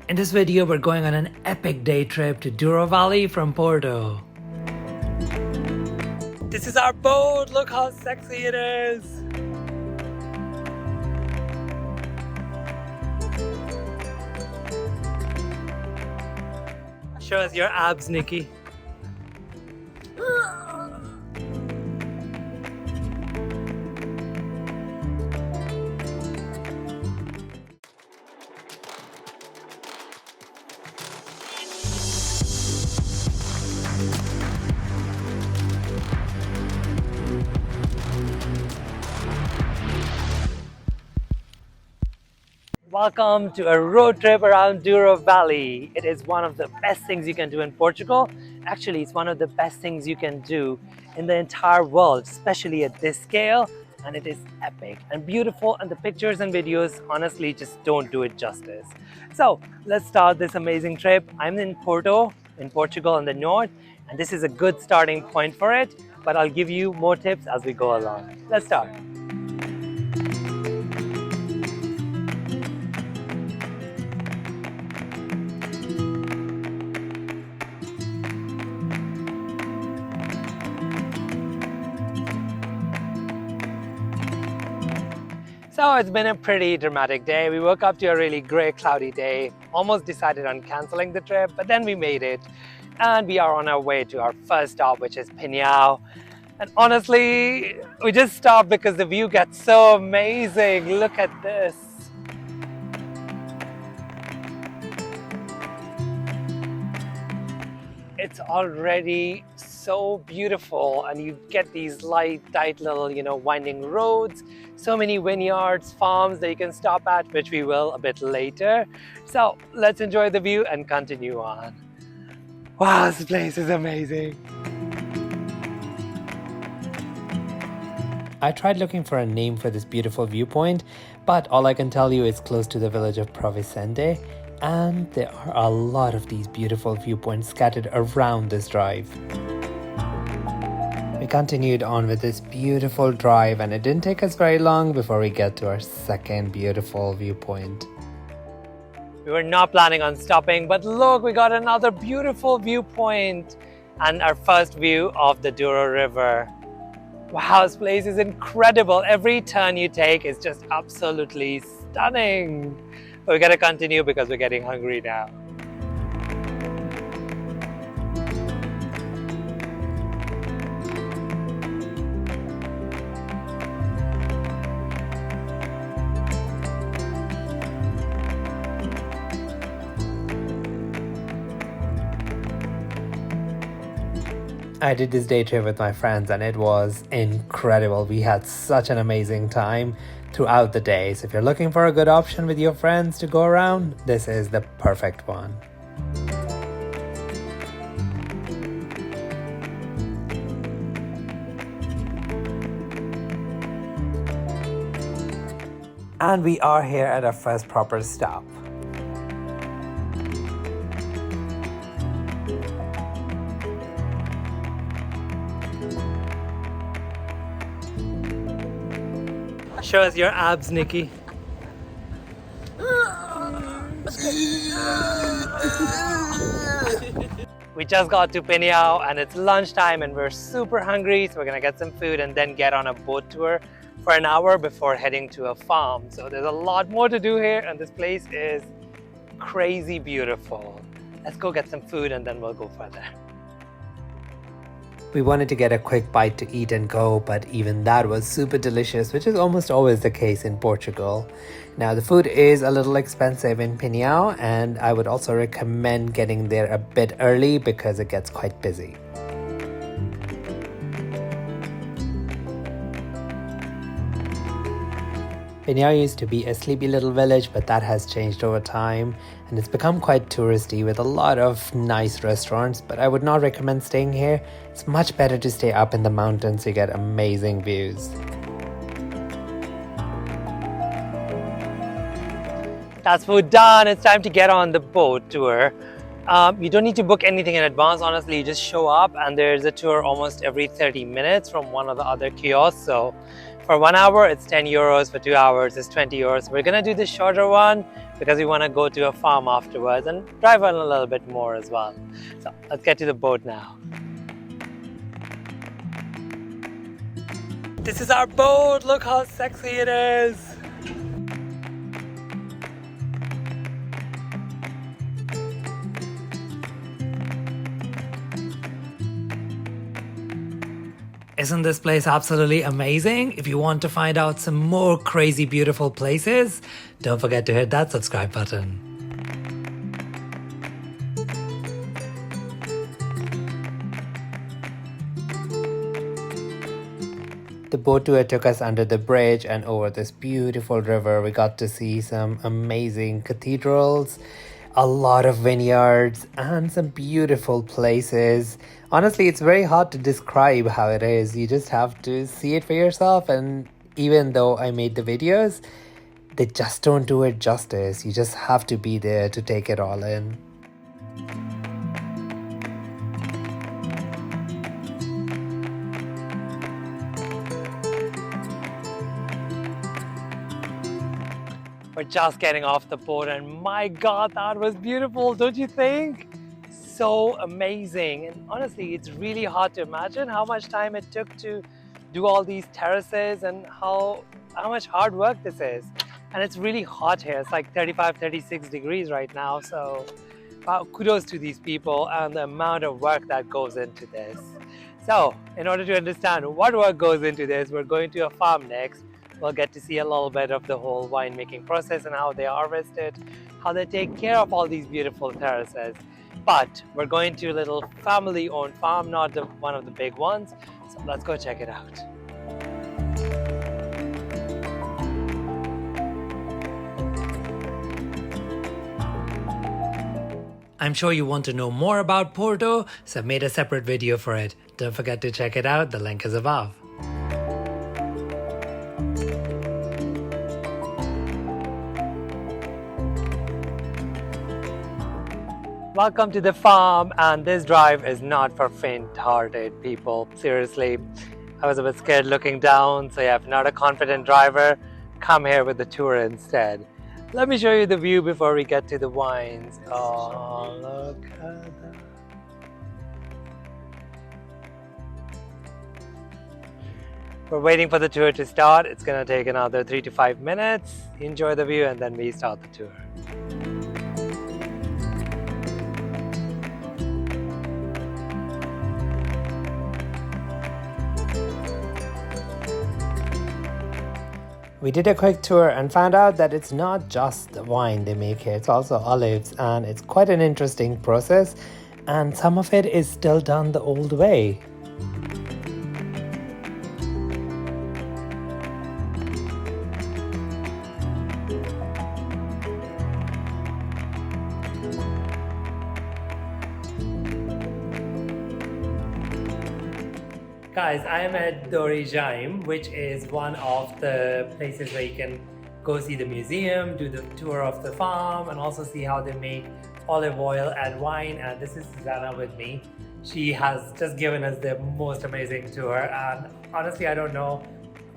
In this video, we're going on an epic day trip to Douro Valley from Porto. This is our boat! Look how sexy it is! Show us your abs, Nikki. Welcome to a road trip around Douro Valley. It is one of the best things you can do in Portugal. Actually, it's one of the best things you can do in the entire world, especially at this scale. And it is epic and beautiful, and the pictures and videos honestly just don't do it justice. So let's start this amazing trip. I'm in Porto, in Portugal in the north, and this is a good starting point for it, but I'll give you more tips as we go along. Let's start. So it's been a pretty dramatic day. We woke up to a really grey, cloudy day, almost decided on cancelling the trip, but then we made it. And we are on our way to our first stop, which is Pinhao. And honestly, we just stopped because the view gets so amazing. Look at this. It's already so beautiful, and you get these light, tight little, winding roads, so many vineyards, farms that you can stop at, which we will a bit later. So let's enjoy the view and continue on. Wow, this place is amazing. I tried looking for a name for this beautiful viewpoint, but all I can tell you is close to the village of Provesende. And there are a lot of these beautiful viewpoints scattered around this drive. We continued on with this beautiful drive, and it didn't take us very long before we get to our second beautiful viewpoint. We were not planning on stopping, but look, we got another beautiful viewpoint and our first view of the Douro River. Wow, this place is incredible. Every turn you take is just absolutely stunning. But we gotta continue because we're getting hungry now. I did this day trip with my friends and it was incredible. We had such an amazing time throughout the day. So if you're looking for a good option with your friends to go around, this is the perfect one. And we are here at our first proper stop. Show us your abs, Nikki. We just got to Pinhao and it's lunchtime and we're super hungry, so we're gonna get some food and then get on a boat tour for an hour before heading to a farm. So there's a lot more to do here, and this place is crazy beautiful. Let's go get some food and then we'll go further. We wanted to get a quick bite to eat and go, but even that was super delicious, which is almost always the case in Portugal. Now, the food is a little expensive in Pinhao, and I would also recommend getting there a bit early because it gets quite busy. Pinhao used to be a sleepy little village, but that has changed over time and it's become quite touristy with a lot of nice restaurants, but I would not recommend staying here. It's much better to stay up in the mountains to get amazing views. That's food done. It's time to get on the boat tour. You don't need to book anything in advance, honestly. You just show up and there's a tour almost every 30 minutes from one of the other kiosks. So For 1 hour, it's 10 euros. For 2 hours, it's 20 euros. We're gonna do the shorter one because we wanna go to a farm afterwards and drive on a little bit more as well. So let's get to the boat now. This is our boat. Look how sexy it is. Isn't this place absolutely amazing? If you want to find out some more crazy beautiful places, don't forget to hit that subscribe button. The boat tour took us under the bridge and over this beautiful river. We got to see some amazing cathedrals, a lot of vineyards, and some beautiful places. Honestly, it's very hard to describe how it is. You just have to see it for yourself, and even though I made the videos, they just don't do it justice. You just have to be there to take it all in. We're just getting off the boat and my God, that was beautiful, don't you think? So amazing. And honestly, it's really hard to imagine how much time it took to do all these terraces and how much hard work this is. And it's really hot here. It's like 35, 36 degrees right now. So wow, kudos to these people and the amount of work that goes into this. So in order to understand what work goes into this, we're going to a farm next. We'll get to see a little bit of the whole winemaking process and how they harvest it, how they take care of all these beautiful terraces. But we're going to a little family-owned farm, not one of the big ones. So let's go check it out. I'm sure you want to know more about Porto, so I've made a separate video for it. Don't forget to check it out, the link is above. Welcome to the farm, and this drive is not for faint-hearted people. Seriously, I was a bit scared looking down, so yeah, if you're not a confident driver, come here with the tour instead. Let me show you the view before we get to the wines. Oh, look at that. We're waiting for the tour to start. It's gonna take another 3 to 5 minutes. Enjoy the view and then we start the tour. We did a quick tour and found out that it's not just the wine they make here, it's also olives, and it's quite an interesting process, and some of it is still done the old way. Guys, I am at Douro Valley, which is one of the places where you can go see the museum, do the tour of the farm, and also see how they make olive oil and wine. And this is Susanna with me. She has just given us the most amazing tour. And honestly, I don't know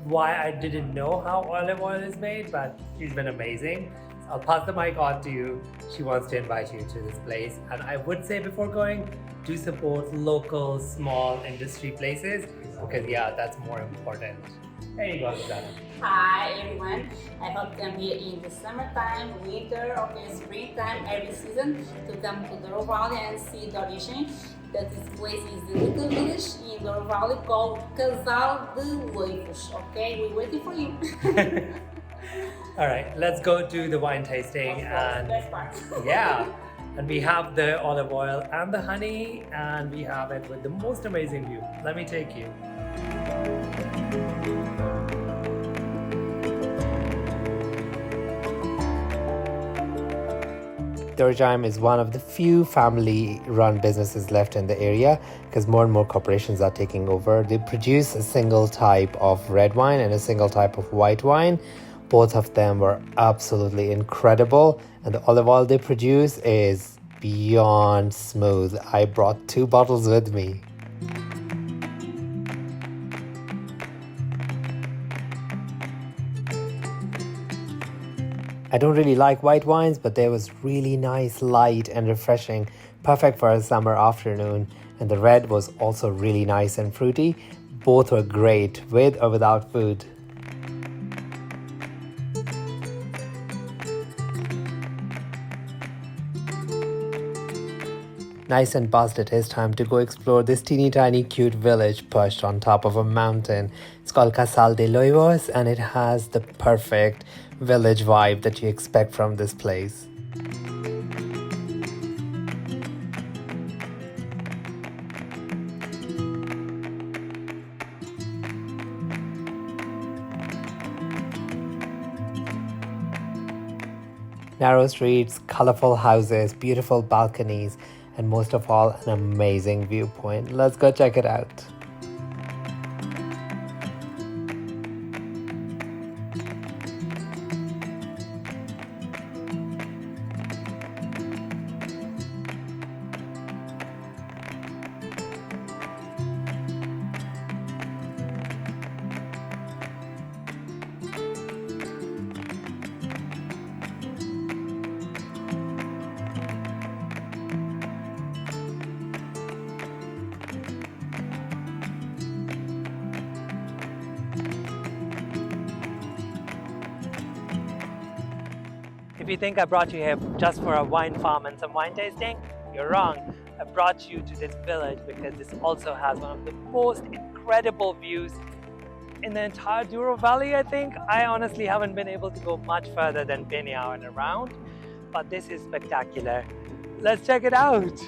why I didn't know how olive oil is made, but she's been amazing. So I'll pass the mic on to you. She wants to invite you to this place. And I would say before going, do support local small industry places because yeah, that's more important. There you go, Susanna. Hi everyone, I hope to come here in the summertime, winter, or springtime, every season to come to Douro Valley and see the origin. That this place is a little village in Douro Valley called Casal de Loivos. Okay, we're waiting for you. All right, let's go do the wine tasting and best part. yeah. And we have the olive oil and the honey, and we have it with the most amazing view. Let me take you. Douro Valley is one of the few family-run businesses left in the area because more and more corporations are taking over. They produce a single type of red wine and a single type of white wine. Both of them were absolutely incredible, and the olive oil they produce is beyond smooth. I brought 2 bottles with me. I don't really like white wines, but there was really nice, light and refreshing, perfect for a summer afternoon. And the red was also really nice and fruity. Both were great, with or without food. Nice and buzzed, it is time to go explore this teeny tiny cute village perched on top of a mountain. It's called Casal de Loivos and it has the perfect village vibe that you expect from this place. Narrow streets, colorful houses, beautiful balconies, and most of all, an amazing viewpoint. Let's go check it out. If you think I brought you here just for a wine farm and some wine tasting, you're wrong. I brought you to this village because this also has one of the most incredible views in the entire Douro Valley, I think. I honestly haven't been able to go much further than Pinhao and around, but this is spectacular. Let's check it out.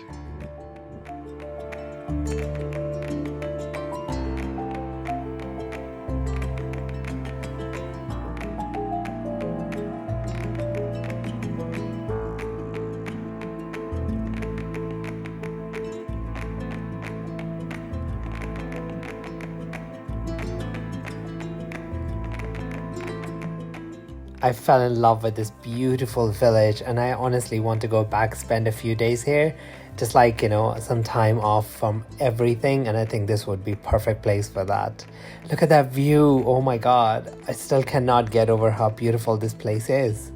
I fell in love with this beautiful village and I honestly want to go back, spend a few days here, just like, some time off from everything, and I think this would be perfect place for that. Look at that view, oh my god, I still cannot get over how beautiful this place is.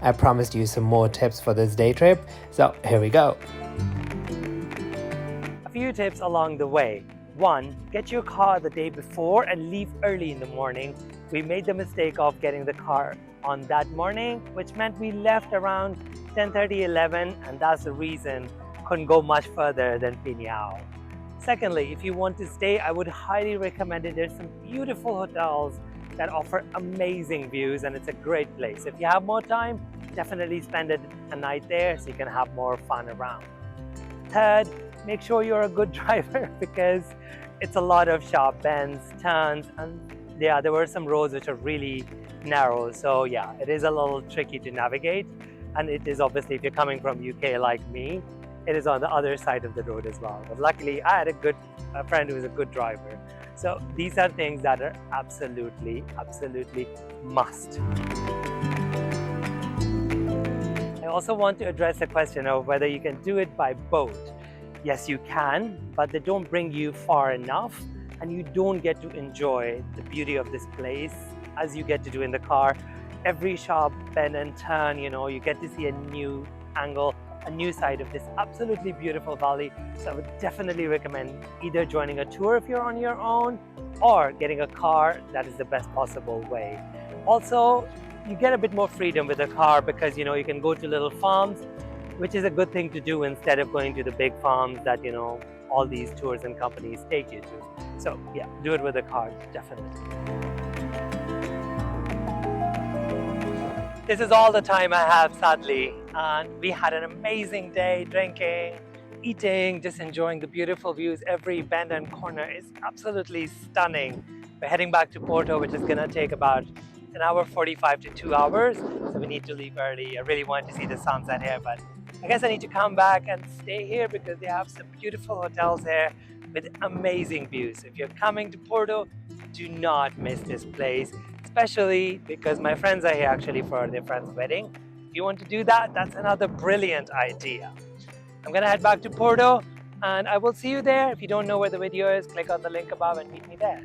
I promised you some more tips for this day trip, so here we go. A few tips along the way. 1. Get your car the day before and leave early in the morning. We made the mistake of getting the car on that morning, which meant we left around 10:30, 11, and that's the reason couldn't go much further than Pinhao. Secondly, if you want to stay, I would highly recommend it. There's some beautiful hotels that offer amazing views and it's a great place. If you have more time, definitely spend a night there so you can have more fun around. Third, make sure you're a good driver because it's a lot of sharp bends, turns, and there were some roads which are really narrow. So yeah, it is a little tricky to navigate. And it is obviously, if you're coming from UK like me, it is on the other side of the road as well. But luckily, I had a friend who is a good driver. So these are things that are absolutely must. I also want to address the question of whether you can do it by boat. Yes, you can, but they don't bring you far enough and you don't get to enjoy the beauty of this place as you get to do in the car. Every sharp bend and turn, you get to see a new angle, a new side of this absolutely beautiful valley. So I would definitely recommend either joining a tour if you're on your own or getting a car. That is the best possible way. Also, you get a bit more freedom with a car because you can go to little farms, which is a good thing to do instead of going to the big farms that all these tours and companies take you to. So yeah, do it with a car, definitely. This is all the time I have, sadly, and we had an amazing day drinking, eating, just enjoying the beautiful views. Every bend and corner is absolutely stunning. We're heading back to Porto, which is gonna take about 1 hour 45 to 2 hours, so we need to leave early. I really wanted to see the sunset here, but I guess I need to come back and stay here because they have some beautiful hotels here with amazing views. If you're coming to Porto, do not miss this place, especially because my friends are here actually for their friend's wedding. If you want to do that, that's another brilliant idea. I'm gonna head back to Porto and I will see you there. If you don't know where the video is, click on the link above and meet me there.